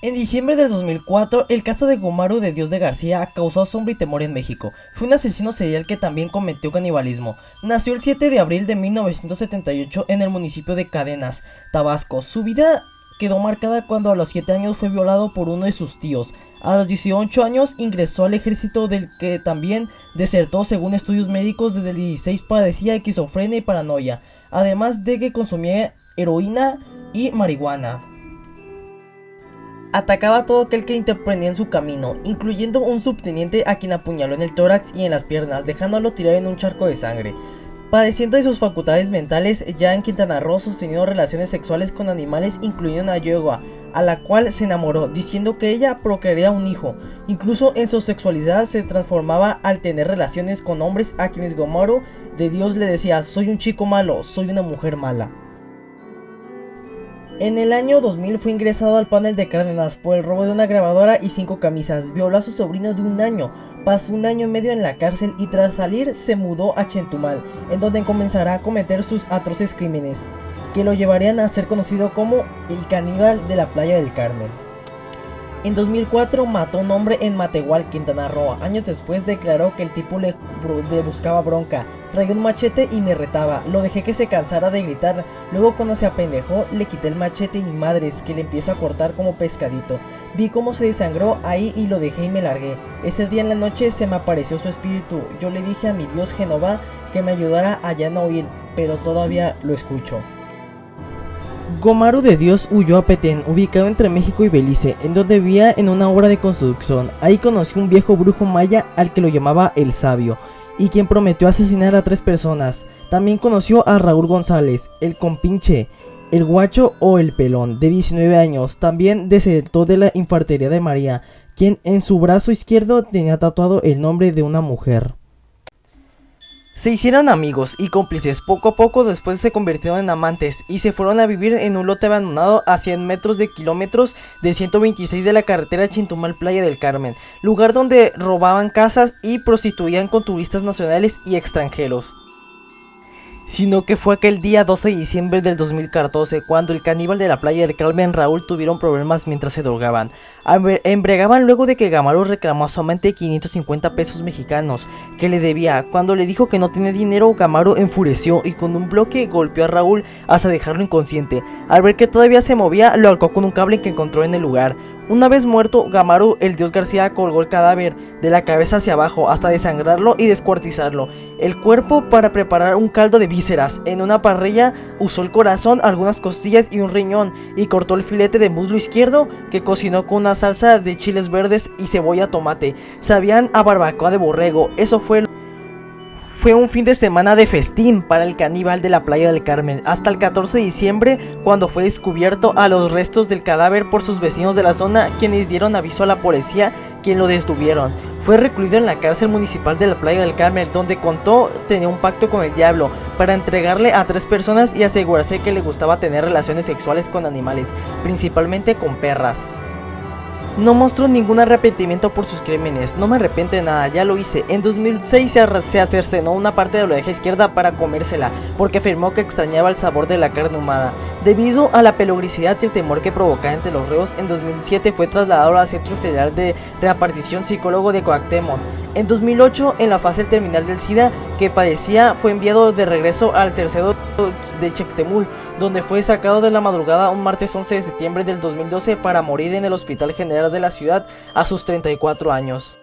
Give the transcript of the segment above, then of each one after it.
En diciembre del 2004, el caso de Gomaru de Dios de García causó asombro y temor en México. Fue un asesino serial que también cometió canibalismo. Nació el 7 de abril de 1978 en el municipio de Cadenas, Tabasco. Su vida quedó marcada cuando a los 7 años fue violado por uno de sus tíos. A los 18 años ingresó al ejército, del que también desertó. Según estudios médicos. Desde el 16 padecía esquizofrenia y paranoia, además de que consumía heroína y marihuana. Atacaba a todo aquel que interponía en su camino, incluyendo un subteniente a quien apuñaló en el tórax y en las piernas, dejándolo tirado en un charco de sangre. Padeciendo de sus facultades mentales, ya en Quintana Roo sostenió relaciones sexuales con animales, incluyendo una yegua, a la cual se enamoró, diciendo que ella procrearía un hijo. Incluso en su sexualidad se transformaba al tener relaciones con hombres a quienes Gomaru de Dios le decía: soy un chico malo, soy una mujer mala. En el año 2000 fue ingresado al panel de Cárdenas por el robo de una grabadora y 5 camisas. Violó a su sobrino de 1 año, pasó 1 año y medio en la cárcel y tras salir se mudó a Chetumal, en donde comenzará a cometer sus atroces crímenes, que lo llevarían a ser conocido como el caníbal de la Playa del Carmen. En 2004 mató a un hombre en Matehuala, Quintana Roo. Años después declaró que el tipo le buscaba bronca, traía un machete y me retaba, lo dejé que se cansara de gritar, luego cuando se apendejó le quité el machete y madres que le empiezo a cortar como pescadito. Vi cómo se desangró ahí y lo dejé y me largué. Ese día en la noche se me apareció su espíritu, yo le dije a mi Dios Jehová que me ayudara a ya no oír, pero todavía lo escucho. Gomaru de Dios huyó a Petén, ubicado entre México y Belice, en donde vivía en una obra de construcción. Ahí conoció un viejo brujo maya al que lo llamaba el Sabio, y quien prometió asesinar a 3 personas. También conoció a Raúl González, el Compinche, el Guacho o el Pelón, de 19 años. También desertó de la Infantería de María, quien en su brazo izquierdo tenía tatuado el nombre de una mujer. Se hicieron amigos y cómplices. Poco a poco después se convirtieron en amantes y se fueron a vivir en un lote abandonado a 100 metros de kilómetros de 126 de la carretera Chetumal Playa del Carmen, lugar donde robaban casas y prostituían con turistas nacionales y extranjeros. Sino que fue aquel día 12 de diciembre del 2014 cuando el caníbal de la Playa del Carmen Raúl tuvieron problemas mientras se drogaban. Embriagaban luego de que Gomaru reclamó a su amante 550 pesos mexicanos que le debía. Cuando le dijo que no tenía dinero, Gomaru enfureció y con un bloque golpeó a Raúl hasta dejarlo inconsciente. Al ver que todavía se movía, lo ahorcó con un cable que encontró en el lugar. Una vez muerto, Gomaru el Dios García colgó el cadáver de la cabeza hacia abajo hasta desangrarlo y descuartizarlo. El cuerpo para preparar un caldo de vísceras. En una parrilla usó el corazón, algunas costillas y un riñón, y cortó el filete de muslo izquierdo que cocinó con una salsa de chiles verdes y cebolla tomate. Sabían a barbacoa de borrego. Eso fue un fin de semana de festín para el caníbal de la Playa del Carmen, hasta el 14 de diciembre cuando fue descubierto a los restos del cadáver por sus vecinos de la zona, quienes dieron aviso a la policía, quien lo detuvieron. Fue recluido en la cárcel municipal de la Playa del Carmen, donde contó tenía un pacto con el diablo para entregarle a 3 personas y asegurarse que le gustaba tener relaciones sexuales con animales, principalmente con perras. No mostró ningún arrepentimiento por sus crímenes. No me arrepiento de nada, ya lo hice. En 2006 se cercenó una parte de la oreja izquierda para comérsela, porque afirmó que extrañaba el sabor de la carne humana. Debido a la peligrosidad y el temor que provocaba entre los reos, en 2007 fue trasladado al Centro Federal de Repartición Psicólogo de Cuauhtémoc. En 2008, en la fase terminal del SIDA que padecía, fue enviado de regreso al Cercedo de Chetumal, donde fue sacado de la madrugada un martes 11 de septiembre del 2012 para morir en el Hospital General de la ciudad a sus 34 años.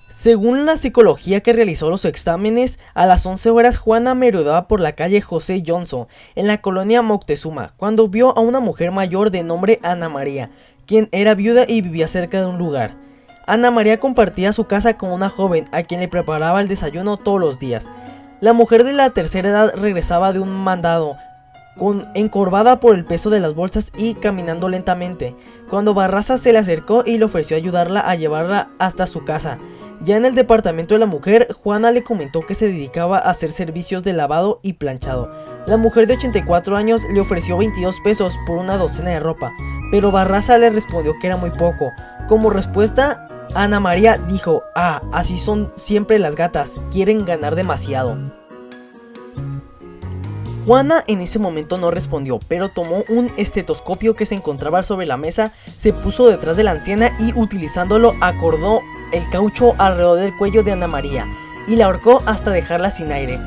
Según la psicología que realizó los exámenes, a las 11 horas Juana merodeaba por la calle José Johnson, en la colonia Moctezuma, cuando vio a una mujer mayor de nombre Ana María, quien era viuda y vivía cerca de un lugar. Ana María compartía su casa con una joven a quien le preparaba el desayuno todos los días. La mujer de la tercera edad regresaba de un mandado, encorvada por el peso de las bolsas y caminando lentamente, cuando Barraza se le acercó y le ofreció ayudarla a llevarla hasta su casa. Ya en el departamento de la mujer, Juana le comentó que se dedicaba a hacer servicios de lavado y planchado. La mujer de 84 años le ofreció 22 pesos por una docena de ropa, pero Barraza le respondió que era muy poco. Como respuesta, Ana María dijo: así son siempre las gatas, quieren ganar demasiado. Juana en ese momento no respondió, pero tomó un estetoscopio que se encontraba sobre la mesa, se puso detrás de la anciana y utilizándolo acordó el caucho alrededor del cuello de Ana María y la ahorcó hasta dejarla sin aire.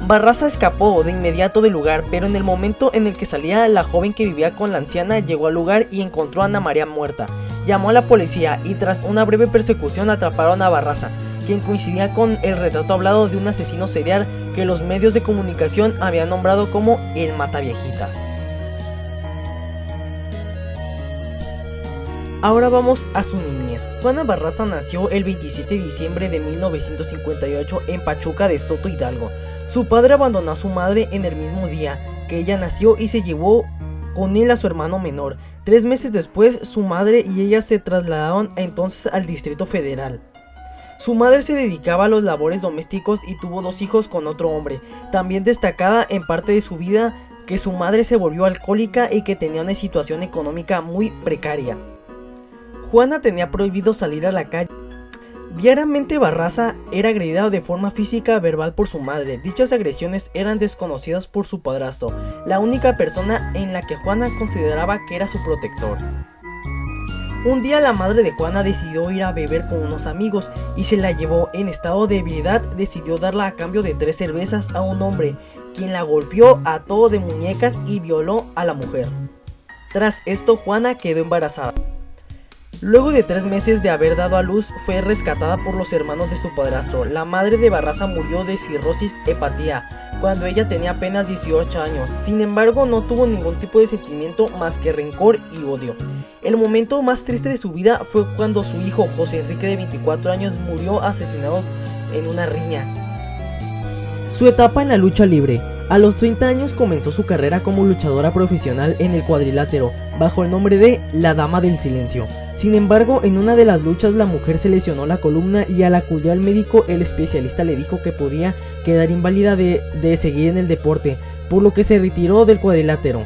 Barraza escapó de inmediato del lugar, pero en el momento en el que salía, la joven que vivía con la anciana llegó al lugar y encontró a Ana María muerta. Llamó a la policía y tras una breve persecución atraparon a Barraza, quien coincidía con el retrato hablado de un asesino serial que los medios de comunicación habían nombrado como el Mataviejitas. Ahora vamos a su niñez. Juana Barraza nació el 27 de diciembre de 1958 en Pachuca de Soto, Hidalgo. Su padre abandonó a su madre en el mismo día que ella nació y se llevó con él a su hermano menor. 3 meses después, su madre y ella se trasladaron entonces al Distrito Federal. Su madre se dedicaba a los labores domésticos y tuvo 2 hijos con otro hombre. También destacada en parte de su vida que su madre se volvió alcohólica y que tenía una situación económica muy precaria. Juana tenía prohibido salir a la calle. Diariamente Barraza era agredida de forma física verbal por su madre. Dichas agresiones eran desconocidas por su padrastro, la única persona en la que Juana consideraba que era su protector. Un día la madre de Juana decidió ir a beber con unos amigos y se la llevó. En estado de ebriedad decidió darla a cambio de 3 cervezas a un hombre, quien la golpeó, ató de muñecas y violó a la mujer. Tras esto Juana quedó embarazada. Luego de 3 meses de haber dado a luz, fue rescatada por los hermanos de su padrastro. La madre de Barraza murió de cirrosis hepática cuando ella tenía apenas 18 años. Sin embargo, no tuvo ningún tipo de sentimiento más que rencor y odio. El momento más triste de su vida fue cuando su hijo José Enrique, de 24 años, murió asesinado en una riña. Su etapa en la lucha libre. A los 30 años comenzó su carrera como luchadora profesional en el cuadrilátero, bajo el nombre de La Dama del Silencio. Sin embargo, en una de las luchas la mujer se lesionó la columna y al acudir al médico, el especialista le dijo que podía quedar inválida de seguir en el deporte, por lo que se retiró del cuadrilátero.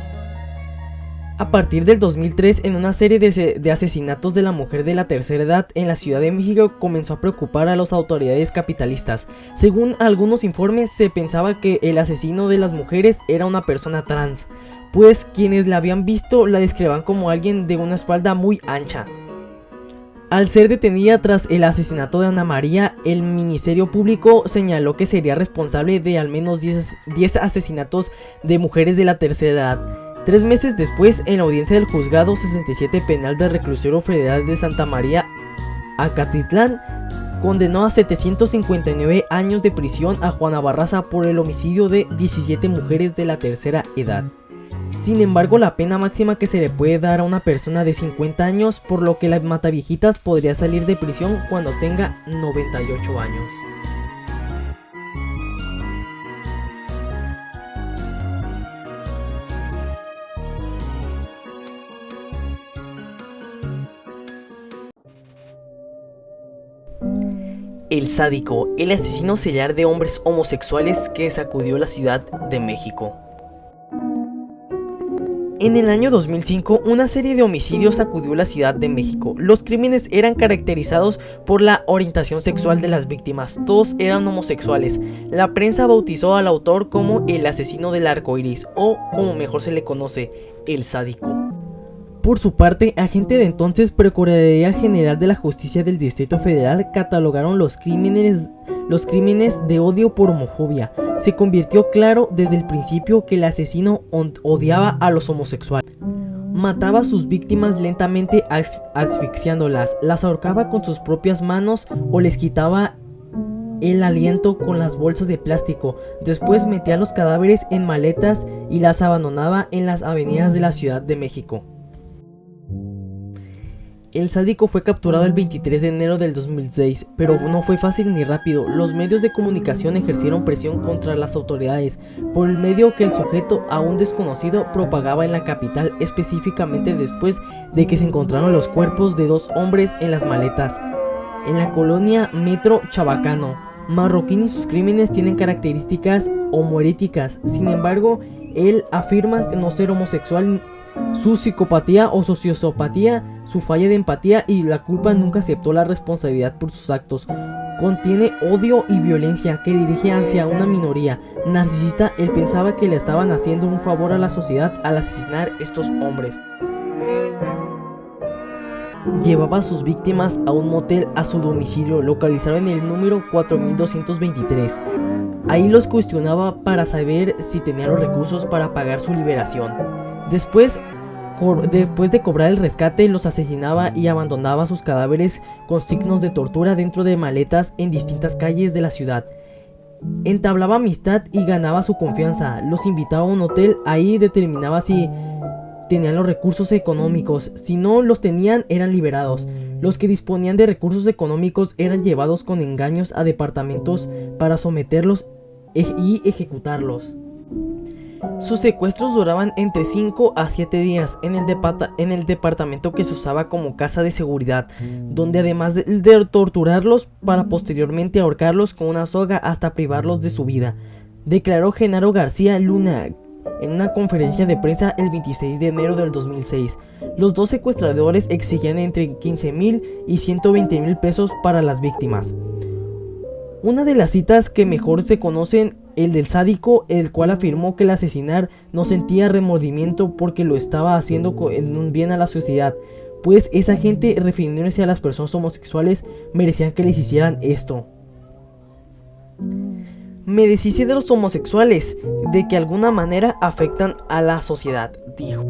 A partir del 2003, en una serie de asesinatos de la mujer de la tercera edad en la Ciudad de México, comenzó a preocupar a las autoridades capitalistas. Según algunos informes, se pensaba que el asesino de las mujeres era una persona trans, pues quienes la habían visto la describían como alguien de una espalda muy ancha. Al ser detenida tras el asesinato de Ana María, el Ministerio Público señaló que sería responsable de al menos 10 asesinatos de mujeres de la tercera edad. 3 meses después, en la audiencia del Juzgado 67 Penal del Reclusorio Federal de Santa María, Acatitlán, condenó a 759 años de prisión a Juana Barraza por el homicidio de 17 mujeres de la tercera edad. Sin embargo, la pena máxima que se le puede dar a una persona de 50 años, por lo que la Mataviejitas podría salir de prisión cuando tenga 98 años. El sádico, el asesino serial de hombres homosexuales que sacudió la Ciudad de México. En el año 2005, una serie de homicidios sacudió la Ciudad de México. Los crímenes eran caracterizados por la orientación sexual de las víctimas. Todos eran homosexuales. La prensa bautizó al autor como el asesino del arco iris, o como mejor se le conoce, el sádico. Por su parte, agentes de entonces Procuraduría General de la Justicia del Distrito Federal catalogaron los crímenes de odio por homofobia. Se convirtió claro desde el principio que el asesino odiaba a los homosexuales. Mataba a sus víctimas lentamente asfixiándolas, las ahorcaba con sus propias manos o les quitaba el aliento con las bolsas de plástico. Después metía los cadáveres en maletas y las abandonaba en las avenidas de la Ciudad de México. El sádico fue capturado el 23 de enero del 2006, pero no fue fácil ni rápido. Los medios de comunicación ejercieron presión contra las autoridades por el medio que el sujeto, aún desconocido, propagaba en la capital, específicamente después de que se encontraron los cuerpos de 2 hombres en las maletas, en la colonia Metro Chabacano. Marroquín y sus crímenes tienen características homoeróticas. Sin embargo, él afirma no ser homosexual. Su psicopatía o sociopatía, su falla de empatía y la culpa, nunca aceptó la responsabilidad por sus actos. Contiene odio y violencia que dirige hacia una minoría. Narcisista, él pensaba que le estaban haciendo un favor a la sociedad al asesinar estos hombres. Llevaba a sus víctimas a un motel a su domicilio, localizado en el número 4223. Ahí los cuestionaba para saber si tenían los recursos para pagar su liberación. Después de cobrar el rescate, los asesinaba y abandonaba sus cadáveres con signos de tortura dentro de maletas en distintas calles de la ciudad. Entablaba amistad y ganaba su confianza. Los invitaba a un hotel, ahí determinaba si tenían los recursos económicos. Si no los tenían, eran liberados. Los que disponían de recursos económicos eran llevados con engaños a departamentos para someterlos y ejecutarlos. Sus secuestros duraban entre 5 a 7 días en el departamento que se usaba como casa de seguridad, donde además de torturarlos para posteriormente ahorcarlos con una soga hasta privarlos de su vida, declaró Genaro García Luna en una conferencia de prensa el 26 de enero del 2006. Los dos secuestradores exigían entre 15,000 y 120,000 pesos para las víctimas. Una de las citas que mejor se conocen, el del sádico, el cual afirmó que al asesinar no sentía remordimiento porque lo estaba haciendo en un bien a la sociedad, pues esa gente, refiriéndose a las personas homosexuales, merecían que les hicieran esto. Me deshice de los homosexuales, de que alguna manera afectan a la sociedad, dijo.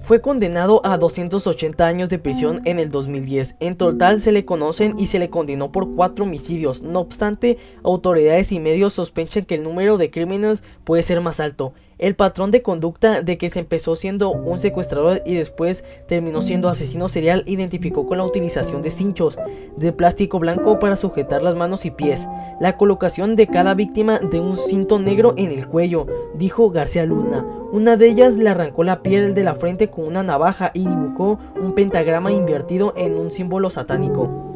Fue condenado a 280 años de prisión en el 2010. En total se le conocen y se le condenó por 4 homicidios. No obstante, autoridades y medios sospechan que el número de crímenes puede ser más alto. El patrón de conducta de que se empezó siendo un secuestrador y después terminó siendo asesino serial identificó con la utilización de cinchos de plástico blanco para sujetar las manos y pies, la colocación de cada víctima de un cinto negro en el cuello, dijo García Luna. Una de ellas le arrancó la piel de la frente con una navaja y dibujó un pentagrama invertido en un símbolo satánico.